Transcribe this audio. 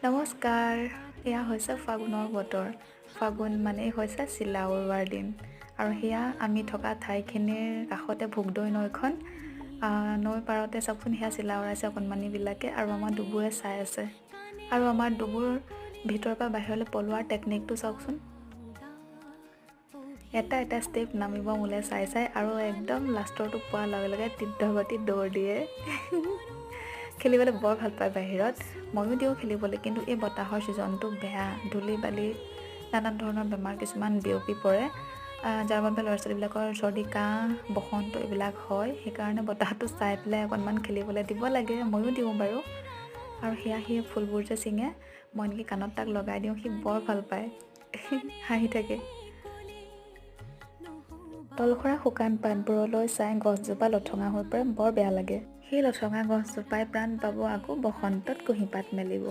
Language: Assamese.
নমস্কাৰ। এয়া হৈছে ফাগুনৰ বতৰ। ফাগুন মানে হৈছে চিলা উৰুৱাৰ দিন আৰু সেয়া আমি থকা ঠাইখিনিৰ কাষতে ভোগদৈ নৈখন। নৈ পাৰতে চাওকচোন সেয়া চিলা উৰাইছে অকণমানিবিলাকে আৰু আমাৰ দুবুৱে চাই আছে। আৰু আমাৰ দুবুৰ ভিতৰৰ পৰা বাহিৰলৈ পলোৱাৰ টেকনিকটো চাওকচোন। এটা এটা ষ্টেপ নামিব মোলৈ চাই চাই আৰু একদম লাষ্টৰটো পোৱাৰ লগে লগে তীব্ৰগতিত দৌৰ দিয়ে। খেলিবলৈ বৰ ভাল পায় বাহিৰত। ময়ো দিওঁ খেলিবলৈ, কিন্তু এই বতাহৰ ছিজনটো বেয়া। ধূলি বালি নানান ধৰণৰ বেমাৰ কিছুমান বিয়পি পৰে, যাৰ বাবে ল'ৰা ছোৱালীবিলাকৰ চৰ্দি কাহ বসন্ত এইবিলাক হয়। সেইকাৰণে বতাহটো চাই পেলাই অকণমান খেলিবলৈ দিব লাগে। ময়ো দিওঁ বাৰু। আৰু সেয়া সি ফুলবোৰ যে ছিঙে, মই এনেকৈ কাণত তাক লগাই দিওঁ, সি বৰ ভাল পায়। হাঁহি থাকে। তলসৰা শুকান পাতবোৰলৈ চাই গছজোপা লঠঙা হৈ পৰে, বৰ বেয়া লাগে। সেই লঠঙা গছজোপাই প্ৰাণ পাব আকৌ বসন্তত কুঁহিপাত মেলিব।